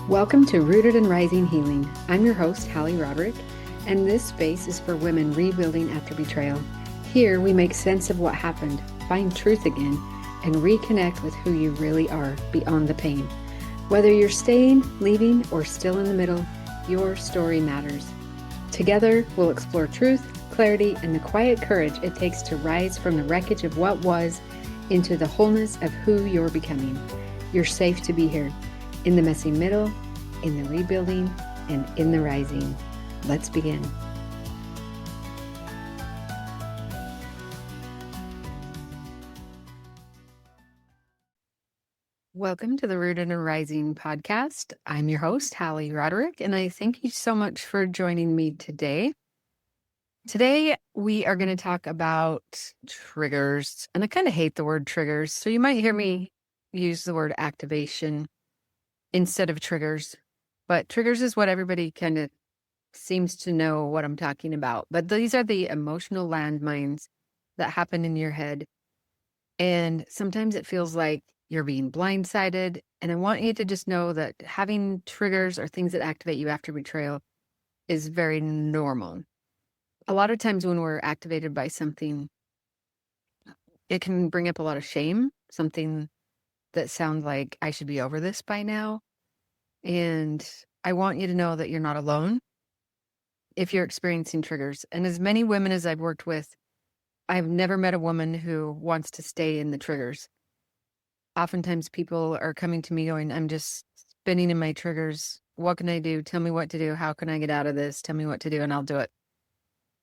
Welcome to Rooted and Rising Healing. I'm your host, Hali, and this space is for women rebuilding after betrayal. Here we make sense of what happened, find truth again, and reconnect with who you really are beyond the pain. Whether you're staying, leaving, or still in the middle, your story matters. Together, we'll explore truth, clarity, and the quiet courage it takes to rise from the wreckage of what was into the wholeness of who you're becoming. You're safe to be here. In the messy middle, in the rebuilding, and in the rising. Let's begin. Welcome to the Rooted and Rising podcast. I'm your host, Hali, and I thank you so much for joining me today. Today, we are going to talk about triggers, and I kind of hate the word triggers, so you might hear me use the word activation instead of triggers, but triggers is what everybody kind of seems to know what I'm talking about. But these are the emotional landmines that happen in your head. And sometimes it feels like you're being blindsided. And I want you to just know that having triggers or things that activate you after betrayal is very normal. A lot of times when we're activated by something, it can bring up a lot of shame, something that sounds like I should be over this by now. And I want you to know that you're not alone if you're experiencing triggers. And as many women as I've worked with, I've never met a woman who wants to stay in the triggers. Oftentimes people are coming to me going, I'm just spinning in my triggers. What can I do? Tell me what to do. How can I get out of this? Tell me what to do and I'll do it.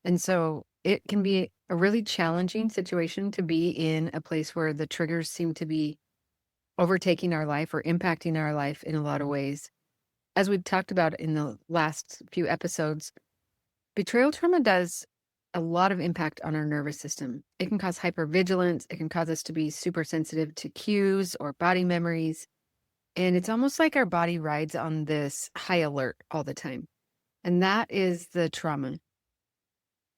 And so it can be a really challenging situation to be in a place where the triggers seem to be overtaking our life or impacting our life in a lot of ways. As we've talked about in the last few episodes, betrayal trauma does a lot of impact on our nervous system. It can cause hypervigilance. It can cause us to be super sensitive to cues or body memories. And it's almost like our body rides on this high alert all the time. And that is the trauma.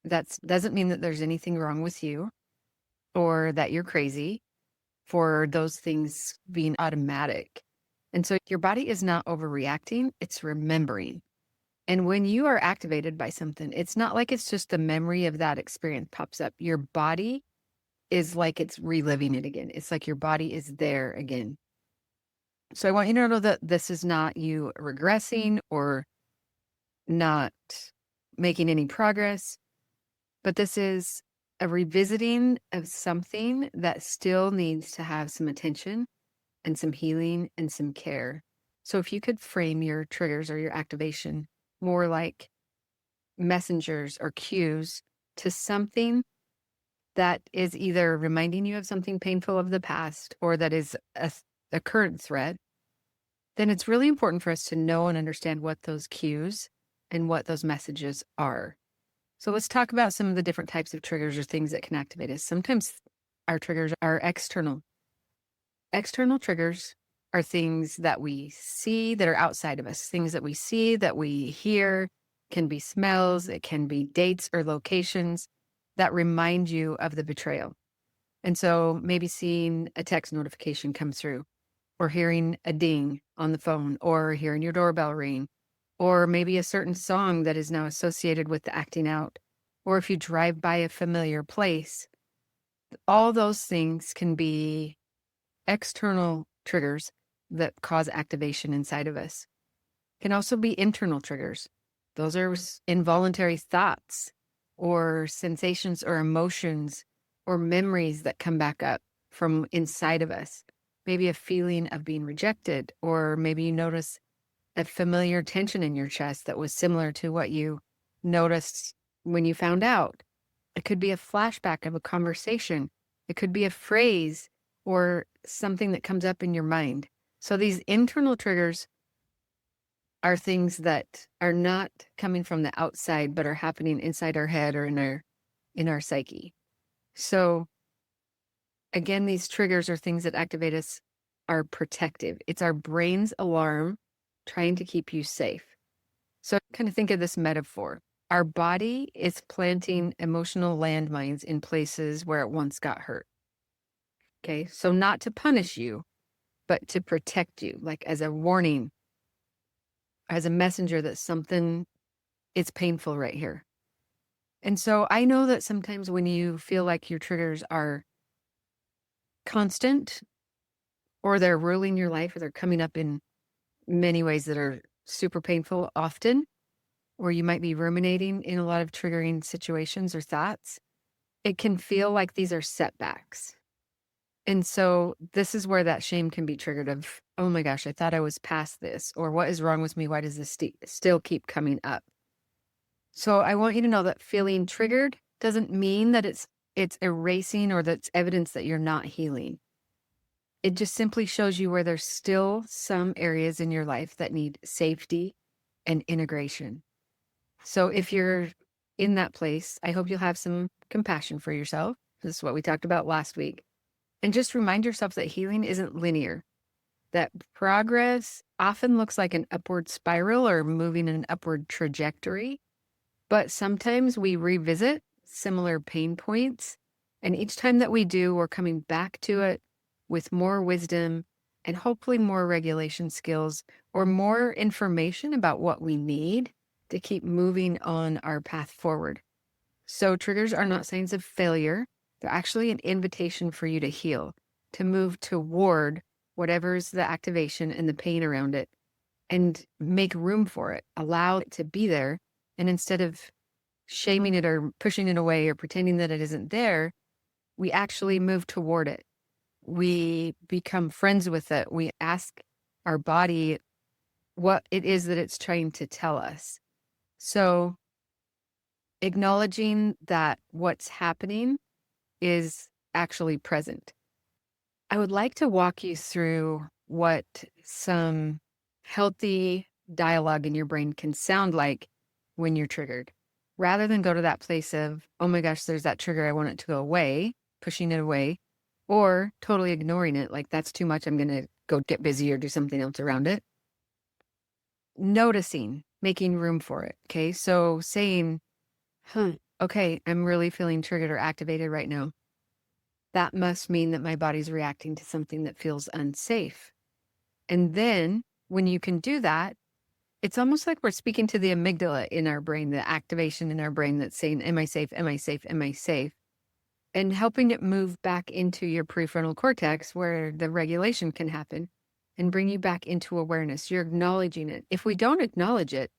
That doesn't mean that there's anything wrong with you or that you're crazy for those things being automatic. And so your body is not overreacting, it's remembering. And when you are activated by something, it's not like it's just the memory of that experience pops up. Your body is like it's reliving it again. It's like your body is there again. So I want you to know that this is not you regressing or not making any progress, but this is a revisiting of something that still needs to have some attention and some healing and some care. So if you could frame your triggers or your activation more like messengers or cues to something that is either reminding you of something painful of the past or that is a current threat, then it's really important for us to know and understand what those cues and what those messages are. So let's talk about some of the different types of triggers or things that can activate us. Sometimes our triggers are external. External triggers are things that we see that are outside of us, things that we see, that we hear, can be smells, it can be dates or locations that remind you of the betrayal. And so maybe seeing a text notification come through, or hearing a ding on the phone, or hearing your doorbell ring, or maybe a certain song that is now associated with the acting out, or if you drive by a familiar place. All those things can be external triggers that cause activation inside of us. Can also be internal triggers. Those are involuntary thoughts or sensations or emotions or memories that come back up from inside of us. Maybe a feeling of being rejected, or maybe you notice a familiar tension in your chest that was similar to what you noticed when you found out. It could be a flashback of a conversation. It could be a phrase or something that comes up in your mind. So these internal triggers are things that are not coming from the outside, but are happening inside our head or in our psyche. So again, these triggers or things that activate us are protective. It's our brain's alarm trying to keep you safe. So kind of think of this metaphor. Our body is planting emotional landmines in places where it once got hurt. Okay, so not to punish you, but to protect you, like as a warning as a messenger that something is painful right here. And so I know that sometimes when you feel like your triggers are constant or they're ruling your life or they're coming up in many ways that are super painful often, or you might be ruminating in a lot of triggering situations or thoughts, it can feel like these are setbacks. And so this is where that shame can be triggered of, oh my gosh, I thought I was past this, or what is wrong with me? Why does this still keep coming up? So I want you to know that feeling triggered doesn't mean that it's erasing or that's evidence that you're not healing. It just simply shows you where there's still some areas in your life that need safety and integration. So if you're in that place, I hope you'll have some compassion for yourself. This is what we talked about last week. And just remind yourself that healing isn't linear, that progress often looks like an upward spiral or moving in an upward trajectory. But sometimes we revisit similar pain points. And each time that we do, we're coming back to it with more wisdom and hopefully more regulation skills or more information about what we need to keep moving on our path forward. So triggers are not signs of failure. They're actually an invitation for you to heal, to move toward whatever's the activation and the pain around it and make room for it, allow it to be there. And instead of shaming it or pushing it away or pretending that it isn't there, we actually move toward it. We become friends with it. We ask our body what it is that it's trying to tell us. So acknowledging that what's happening is actually present. I would like to walk you through what some healthy dialogue in your brain can sound like when you're triggered, rather than go to that place of, oh my gosh, there's that trigger, I want it to go away, pushing it away, or totally ignoring it, like that's too much, I'm going to go get busy or do something else around it. Noticing, making room for it. Okay. So saying, okay, I'm really feeling triggered or activated right now. That must mean that my body's reacting to something that feels unsafe. And then when you can do that, it's almost like we're speaking to the amygdala in our brain, the activation in our brain that's saying, am I safe? Am I safe? Am I safe? And helping it move back into your prefrontal cortex where the regulation can happen and bring you back into awareness. You're acknowledging it. If we don't acknowledge it,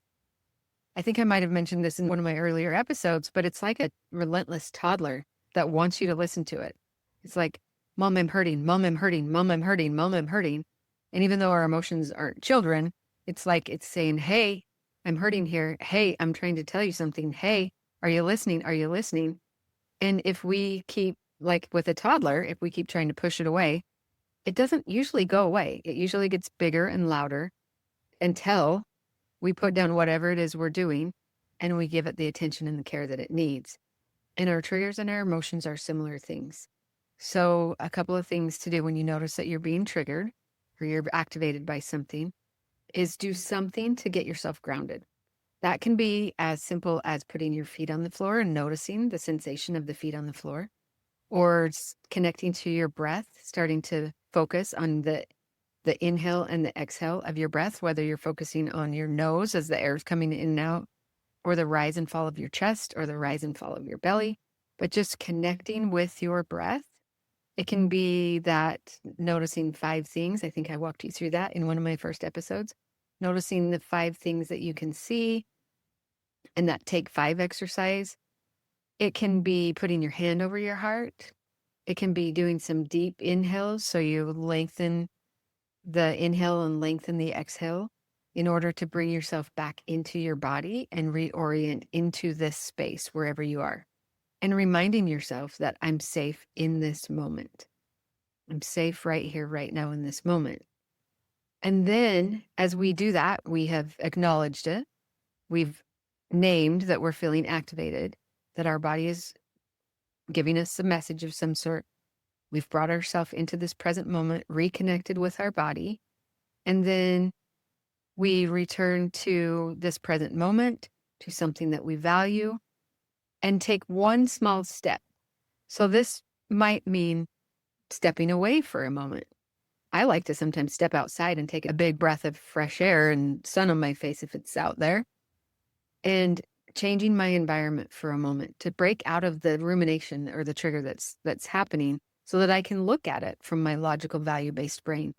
I think I might have mentioned this in one of my earlier episodes, but it's like a relentless toddler that wants you to listen to it. It's like, Mom, I'm hurting. Mom, I'm hurting. Mom, I'm hurting. Mom, I'm hurting. And even though our emotions aren't children, it's like it's saying, hey, I'm hurting here. Hey, I'm trying to tell you something. Hey, are you listening? Are you listening? And if we keep, like with a toddler, if we keep trying to push it away, it doesn't usually go away. It usually gets bigger and louder until we put down whatever it is we're doing and we give it the attention and the care that it needs. And our triggers and our emotions are similar things. So a couple of things to do when you notice that you're being triggered or you're activated by something is do something to get yourself grounded. That can be as simple as putting your feet on the floor and noticing the sensation of the feet on the floor, or connecting to your breath, starting to focus on the inhale and the exhale of your breath, whether you're focusing on your nose as the air is coming in and out, or the rise and fall of your chest, or the rise and fall of your belly, but just connecting with your breath. It can be that noticing 5 things. I think I walked you through that in one of my first episodes. Noticing the 5 things that you can see and that take 5 exercise. It can be putting your hand over your heart. It can be doing some deep inhales. So you lengthen the inhale and lengthen the exhale in order to bring yourself back into your body and reorient into this space wherever you are. And reminding yourself that I'm safe in this moment. I'm safe right here, right now in this moment. And then as we do that, we have acknowledged it. We've named that we're feeling activated, that our body is giving us a message of some sort. We've brought ourselves into this present moment, reconnected with our body. And then we return to this present moment, to something that we value, and take one small step. So this might mean stepping away for a moment I like to sometimes step outside and take a big breath of fresh air and sun on my face if it's out there, and changing my environment for a moment to break out of the rumination or the trigger that's happening so that I can look at it from my logical value-based brain.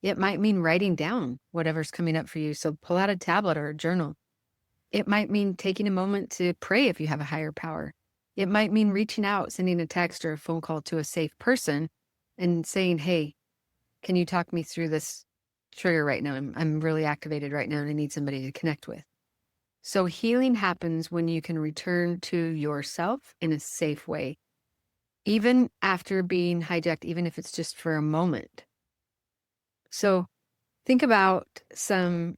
It might mean writing down whatever's coming up for you. So pull out a tablet or a journal. It might mean taking a moment to pray if you have a higher power. It might mean reaching out, sending a text or a phone call to a safe person and saying, hey, can you talk me through this trigger right now? I'm really activated right now and I need somebody to connect with. So healing happens when you can return to yourself in a safe way, even after being hijacked, even if it's just for a moment. So think about some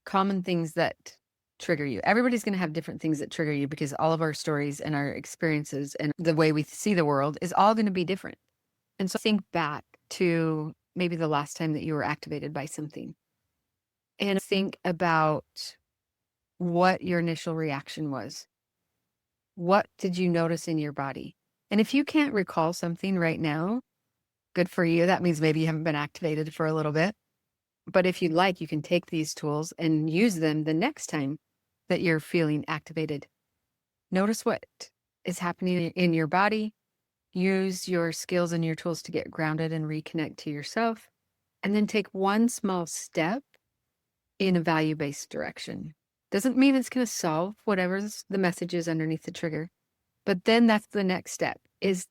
common things that trigger you. Everybody's going to have different things that trigger you because all of our stories and our experiences and the way we see the world is all going to be different. And so think back to maybe the last time that you were activated by something and think about what your initial reaction was. What did you notice in your body? And if you can't recall something right now, good for you. That means maybe you haven't been activated for a little bit. But if you'd like, you can take these tools and use them the next time that you're feeling activated. Notice what is happening in your body. Use your skills and your tools to get grounded and reconnect to yourself. And then take one small step in a value-based direction. Doesn't mean it's going to solve whatever's the message is underneath the trigger. But then that's the next step, is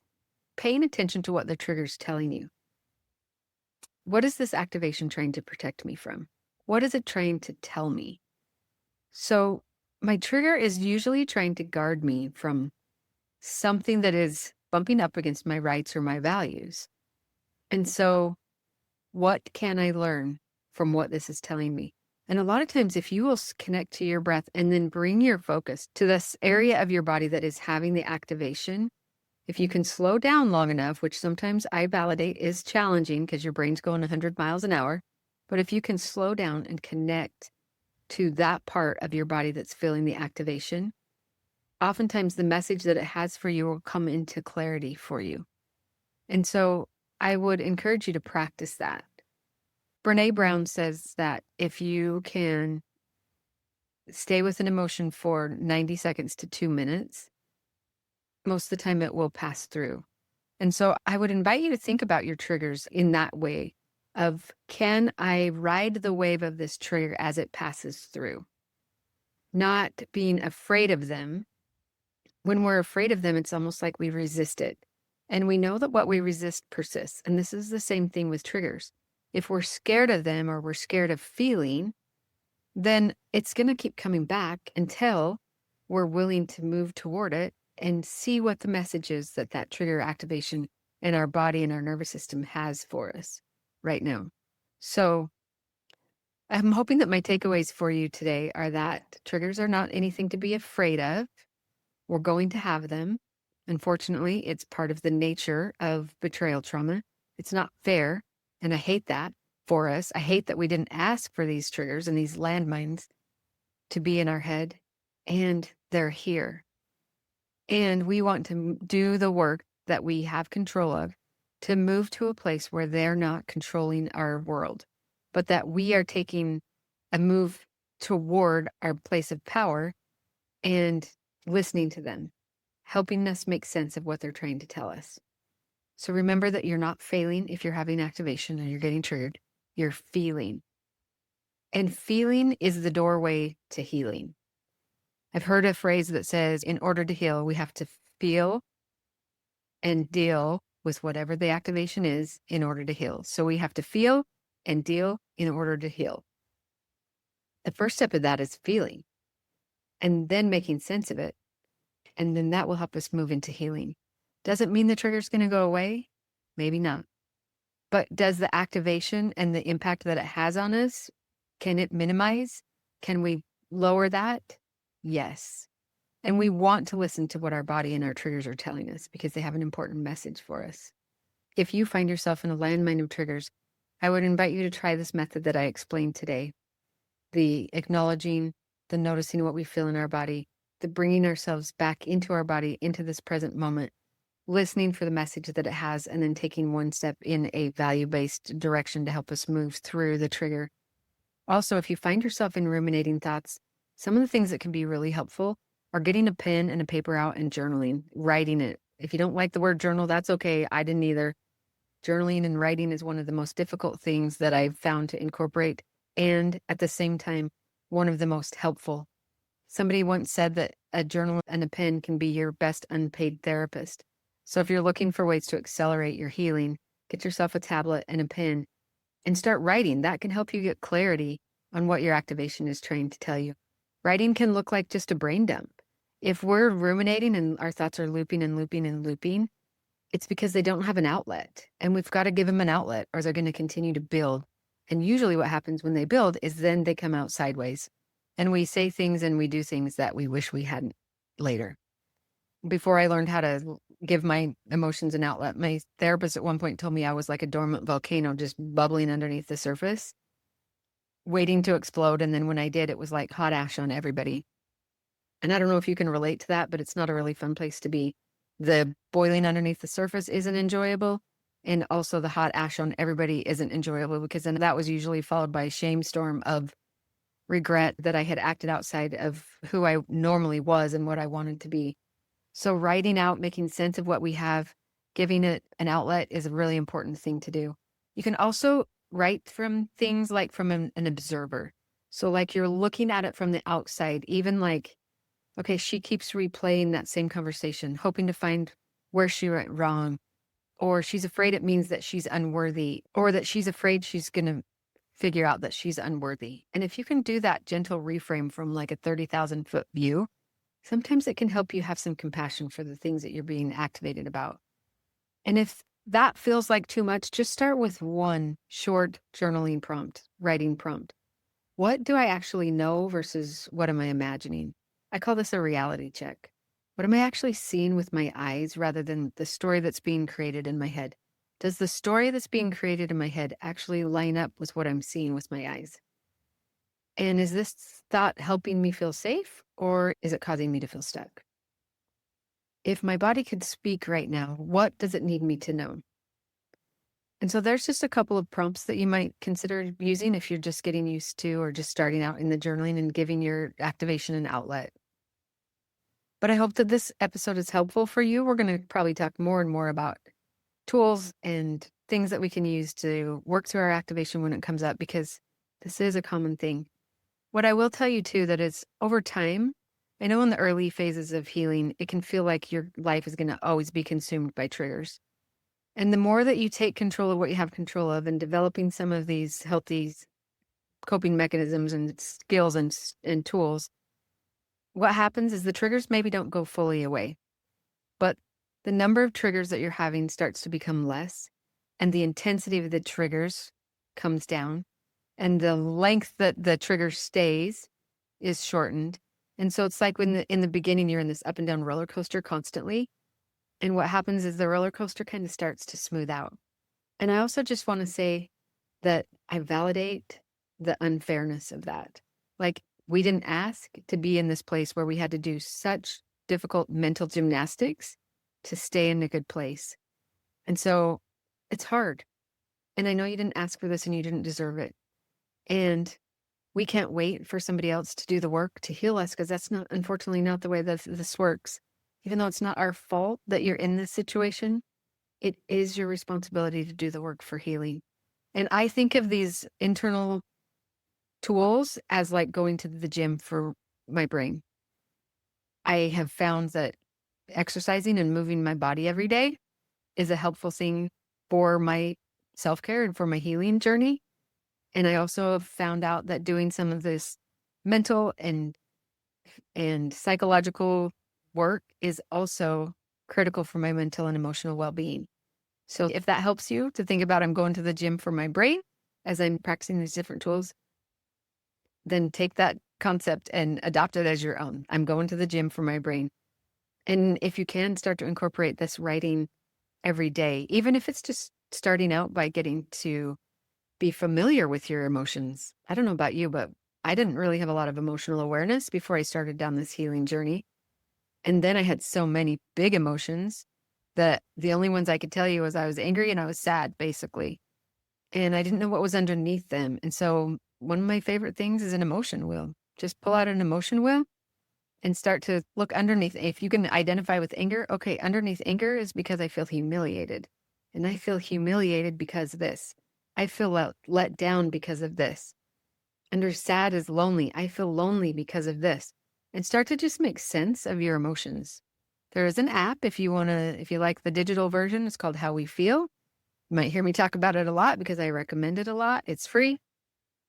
paying attention to what the trigger's telling you. What is this activation trying to protect me from? What is it trying to tell me? So my trigger is usually trying to guard me from something that is bumping up against my rights or my values. And so what can I learn from what this is telling me? And a lot of times, if you will connect to your breath and then bring your focus to this area of your body that is having the activation, if you can slow down long enough, which sometimes I validate is challenging because your brain's going 100 miles an hour, but if you can slow down and connect to that part of your body that's feeling the activation, oftentimes the message that it has for you will come into clarity for you. And so I would encourage you to practice that. Brene Brown says that if you can stay with an emotion for 90 seconds to 2 minutes, most of the time it will pass through. And so I would invite you to think about your triggers in that way of, can I ride the wave of this trigger as it passes through? Not being afraid of them. When we're afraid of them, it's almost like we resist it. And we know that what we resist persists. And this is the same thing with triggers. If we're scared of them or we're scared of feeling, then it's going to keep coming back until we're willing to move toward it and see what the message is that trigger activation in our body and our nervous system has for us right now. So I'm hoping that my takeaways for you today are that triggers are not anything to be afraid of. We're going to have them. Unfortunately, it's part of the nature of betrayal trauma. It's not fair. And I hate that for us. I hate that we didn't ask for these triggers and these landmines to be in our head, and they're here. And we want to do the work that we have control of to move to a place where they're not controlling our world, but that we are taking a move toward our place of power and listening to them, helping us make sense of what they're trying to tell us. So remember that you're not failing if you're having activation and you're getting triggered. You're feeling. And feeling is the doorway to healing. I've heard a phrase that says, in order to heal, we have to feel and deal with whatever the activation is in order to heal. So we have to feel and deal in order to heal. The first step of that is feeling and then making sense of it. And then that will help us move into healing. Doesn't mean the trigger's going to go away. Maybe not. But does the activation and the impact that it has on us, can it minimize? Can we lower that? Yes. And we want to listen to what our body and our triggers are telling us because they have an important message for us. If you find yourself in a landmine of triggers, I would invite you to try this method that I explained today. The acknowledging, the noticing what we feel in our body, the bringing ourselves back into our body, into this present moment, listening for the message that it has, and then taking one step in a value-based direction to help us move through the trigger. Also, if you find yourself in ruminating thoughts, some of the things that can be really helpful are getting a pen and a paper out and journaling, writing it. If you don't like the word journal, that's okay. I didn't either. Journaling and writing is one of the most difficult things that I've found to incorporate, and at the same time, one of the most helpful. Somebody once said that a journal and a pen can be your best unpaid therapist. So if you're looking for ways to accelerate your healing, get yourself a tablet and a pen and start writing. That can help you get clarity on what your activation is trying to tell you. Writing can look like just a brain dump. If we're ruminating and our thoughts are looping and looping and looping, it's because they don't have an outlet, and we've got to give them an outlet or they're going to continue to build. And usually what happens when they build is then they come out sideways and we say things and we do things that we wish we hadn't later. Before I learned how to give my emotions an outlet, my therapist at one point told me I was like a dormant volcano just bubbling underneath the surface, waiting to explode. And then when I did, it was like hot ash on everybody. And I don't know if you can relate to that, but it's not a really fun place to be. The boiling underneath the surface isn't enjoyable. And also the hot ash on everybody isn't enjoyable, because then that was usually followed by a shame storm of regret that I had acted outside of who I normally was and what I wanted to be. So writing out, making sense of what we have, giving it an outlet is a really important thing to do. You can also write from things like from an observer. So like you're looking at it from the outside, even like, okay, she keeps replaying that same conversation, hoping to find where she went wrong, or she's afraid it means that she's unworthy, or that she's afraid she's going to figure out that she's unworthy. And if you can do that gentle reframe from like a 30,000 foot view, sometimes it can help you have some compassion for the things that you're being activated about. And if that feels like too much, just start with one short journaling prompt, writing prompt. What do I actually know versus what am I imagining? I call this a reality check. What am I actually seeing with my eyes rather than the story that's being created in my head? Does the story that's being created in my head actually line up with what I'm seeing with my eyes? And is this thought helping me feel safe, or is it causing me to feel stuck? If my body could speak right now, what does it need me to know? And so there's just a couple of prompts that you might consider using if you're just getting used to or just starting out in the journaling and giving your activation an outlet. But I hope that this episode is helpful for you. We're going to probably talk more and more about tools and things that we can use to work through our activation when it comes up, because this is a common thing. What I will tell you too, that is over time, I know in the early phases of healing, it can feel like your life is going to always be consumed by triggers. And the more that you take control of what you have control of and developing some of these healthy coping mechanisms and skills and tools, what happens is the triggers maybe don't go fully away, but the number of triggers that you're having starts to become less, and the intensity of the triggers comes down, and the length that the trigger stays is shortened. And so it's like when in the beginning, you're in this up and down roller coaster constantly. And what happens is the roller coaster kind of starts to smooth out. And I also just want to say that I validate the unfairness of that. Like, we didn't ask to be in this place where we had to do such difficult mental gymnastics to stay in a good place. And so it's hard. And I know you didn't ask for this and you didn't deserve it. And we can't wait for somebody else to do the work to heal us, because that's not, unfortunately, not the way that this works. Even though it's not our fault that you're in this situation, it is your responsibility to do the work for healing. And I think of these internal tools as like going to the gym for my brain. I have found that exercising and moving my body every day is a helpful thing for my self-care and for my healing journey. And I also have found out that doing some of this mental and psychological work is also critical for my mental and emotional well-being. So if that helps you to think about, I'm going to the gym for my brain as I'm practicing these different tools, then take that concept and adopt it as your own. I'm going to the gym for my brain. And if you can, start to incorporate this writing every day, even if it's just starting out by getting to be familiar with your emotions. I don't know about you, but I didn't really have a lot of emotional awareness before I started down this healing journey. And then I had so many big emotions that the only ones I could tell you was I was angry and I was sad, basically. And I didn't know what was underneath them. And so one of my favorite things is an emotion wheel. Just pull out an emotion wheel and start to look underneath. If you can identify with anger, okay, underneath anger is because I feel humiliated. And I feel humiliated because of this. I feel let down because of this. Under sad is lonely. I feel lonely because of this. And start to just make sense of your emotions. There is an app if you like the digital version. It's called How We Feel. You might hear me talk about it a lot because I recommend it a lot. It's free.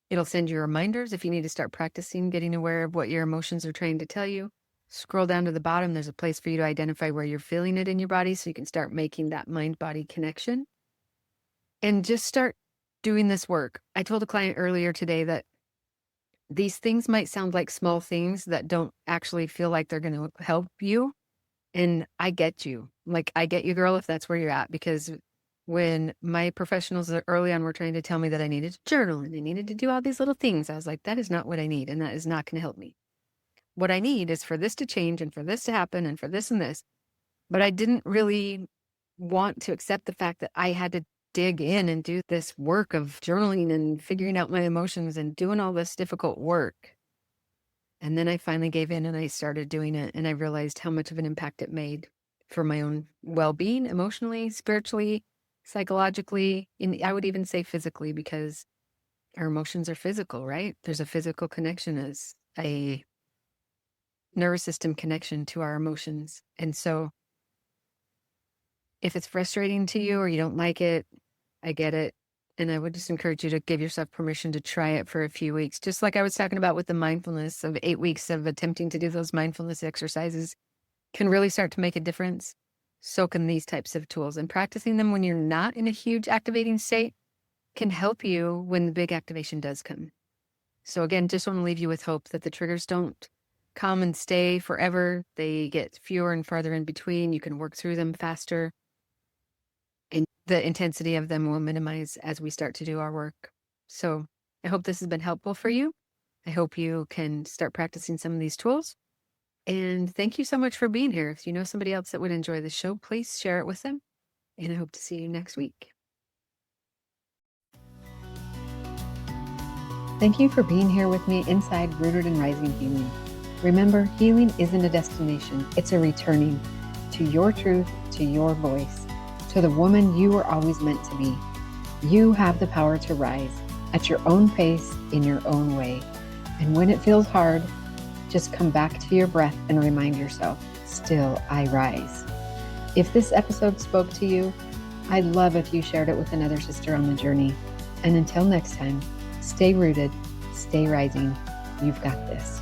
It'll send you reminders if you need to start practicing getting aware of what your emotions are trying to tell you. Scroll down to the bottom. There's a place for you to identify where you're feeling it in your body so you can start making that mind-body connection. And just start doing this work. I told a client earlier today that these things might sound like small things that don't actually feel like they're going to help you. And I get you. Like, I get you, girl, if that's where you're at, because when my professionals early on were trying to tell me that I needed to journal and I needed to do all these little things, I was like, that is not what I need. And that is not going to help me. What I need is for this to change and for this to happen and for this and this. But I didn't really want to accept the fact that I had to dig in and do this work of journaling and figuring out my emotions and doing all this difficult work. And then I finally gave in and I started doing it. And I realized how much of an impact it made for my own well-being, emotionally, spiritually, psychologically, and I would even say physically, because our emotions are physical, right? There's a physical connection, as a nervous system connection to our emotions. And so if it's frustrating to you or you don't like it, I get it. And I would just encourage you to give yourself permission to try it for a few weeks. Just like I was talking about with the mindfulness of 8 weeks of attempting to do those mindfulness exercises can really start to make a difference. So can these types of tools. And practicing them when you're not in a huge activating state can help you when the big activation does come. So again, just want to leave you with hope that the triggers don't come and stay forever. They get fewer and farther in between. You can work through them faster. And the intensity of them will minimize as we start to do our work. So I hope this has been helpful for you. I hope you can start practicing some of these tools. And thank you so much for being here. If you know somebody else that would enjoy the show, please share it with them. And I hope to see you next week. Thank you for being here with me inside Rooted and Rising Healing. Remember, healing isn't a destination. It's a returning to your truth, to your voice, to the woman you were always meant to be. You have the power to rise at your own pace, in your own way. And when it feels hard, just come back to your breath and remind yourself, still I rise. If this episode spoke to you, I'd love if you shared it with another sister on the journey. And until next time, stay rooted, stay rising. You've got this.